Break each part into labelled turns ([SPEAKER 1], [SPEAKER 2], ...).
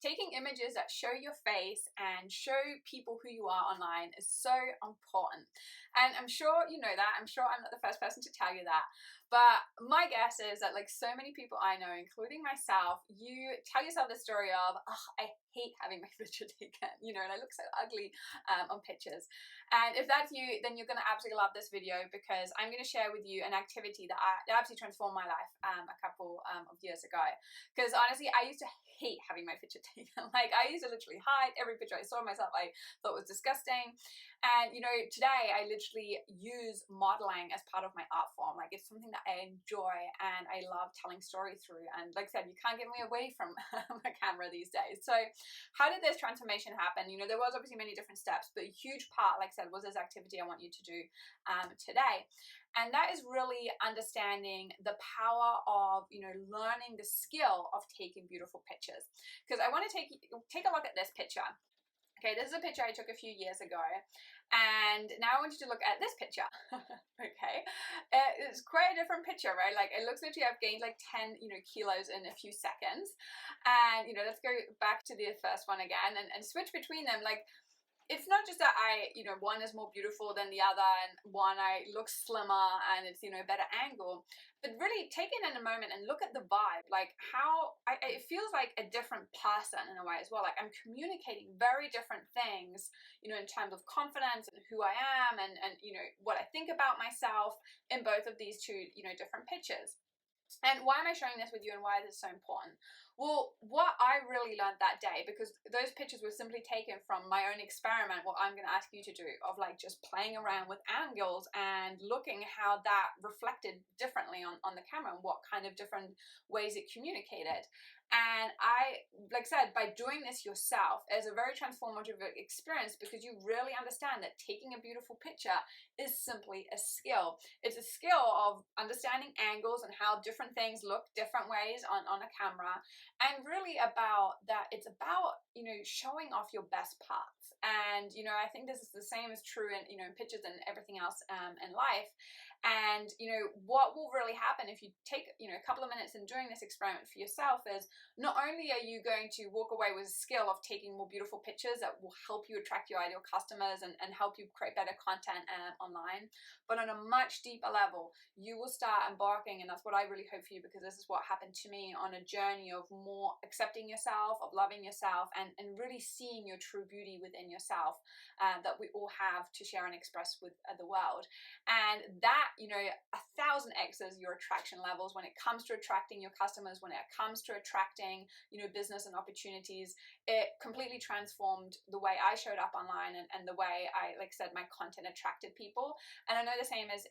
[SPEAKER 1] taking images that show your face and show people who you are online is so important. And I'm sure you know that. I'm sure I'm not the first person to tell you that. But my guess is that, like so many people I know, including myself, you tell yourself the story of, oh, I hate having my picture taken, and I look so ugly on pictures. And if that's you, then you're going to absolutely love this video, because I'm going to share with you an activity that absolutely transformed my life a couple of years ago. Because honestly, I used to hate having my picture taken. Like, I used to literally hide every picture I saw of myself. I thought was disgusting. And today I literally use modeling as part of my art form. Like, it's something that I enjoy and I love telling stories through. And like I said, you can't get me away from my camera these days. So how did this transformation happen? There was obviously many different steps, but a huge part, like I said, was this activity I want you to do today. And that is really understanding the power of, learning the skill of taking beautiful pictures. Because I want to take a look at this picture. Okay, this is a picture I took a few years ago, and now I want you to look at this picture. Okay, it's quite a different picture, right? Like, it looks like I've gained like 10, kilos in a few seconds. And let's go back to the first one again and switch between them. Like, it's not just that one is more beautiful than the other, and one I look slimmer and it's, a better angle, but really take it in a moment and look at the vibe, like how it feels like a different person in a way as well. Like, I'm communicating very different things, in terms of confidence and who I am and what I think about myself in both of these two, different pictures. And why am I showing this with you, and why is this so important? Well, what I really learned that day, because those pictures were simply taken from my own experiment, what I'm going to ask you to do, of like just playing around with angles and looking how that reflected differently on the camera and what kind of different ways it communicated. And like I said, by doing this yourself, is a very transformative experience, because you really understand that taking a beautiful picture is simply a skill. It's a skill of understanding angles and how different things look different ways on a camera. And really about that, it's about, showing off your best parts. And, I think this is the same as true in, in pictures and everything else in life. And, what will really happen if you take, a couple of minutes in doing this experiment for yourself is, not only are you going to walk away with a skill of taking more beautiful pictures that will help you attract your ideal customers and help you create better content online, but on a much deeper level, you will start embarking, and that's what I really hope for you, because this is what happened to me, on a journey of more accepting yourself, of loving yourself, and really seeing your true beauty within yourself that we all have to share and express with the world. And that, 1,000x's your attraction levels when it comes to attracting your customers, when it comes to attracting, business and opportunities. It completely transformed the way I showed up online and the way I, like I said, my content attracted people. And I know the same is,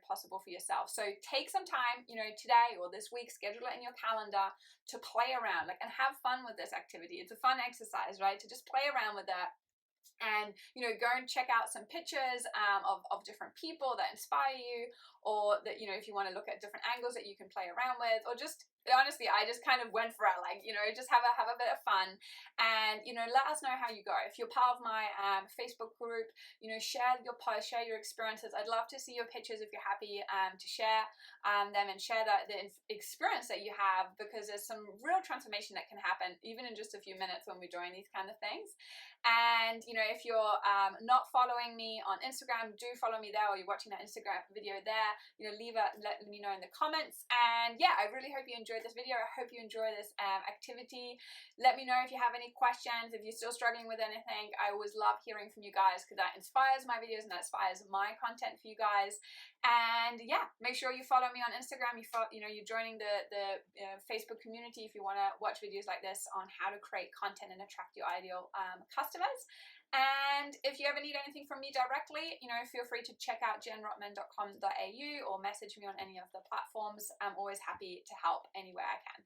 [SPEAKER 1] possible for yourself. So take some time, today or this week, schedule it in your calendar to play around, and have fun with this activity. It's a fun exercise, right? To just play around with that. And go and check out some pictures of different people that inspire you, or that if you want to look at different angles that you can play around with, or just honestly, I just kind of went for it, like, just have a bit of fun. And let us know how you go. If you're part of my Facebook group, share your posts, share your experiences. I'd love to see your pictures if you're happy to share them, and share the experience that you have, because there's some real transformation that can happen even in just a few minutes when we're doing these kind of things. And if you're not following me on Instagram, do follow me there, or you're watching that Instagram video there, let me know in the comments. And yeah, I really hope you enjoyed this video. I hope you enjoy this activity. Let me know if you have any questions, if you're still struggling with anything. I always love hearing from you guys, because that inspires my videos and that inspires my content for you guys. And yeah, make sure you follow me on Instagram. You're joining the Facebook community if you want to watch videos like this on how to create content and attract your ideal customers. And if you ever need anything from me directly, feel free to check out jenrotman.com.au or message me on any of the platforms. I'm always happy to help any way I can.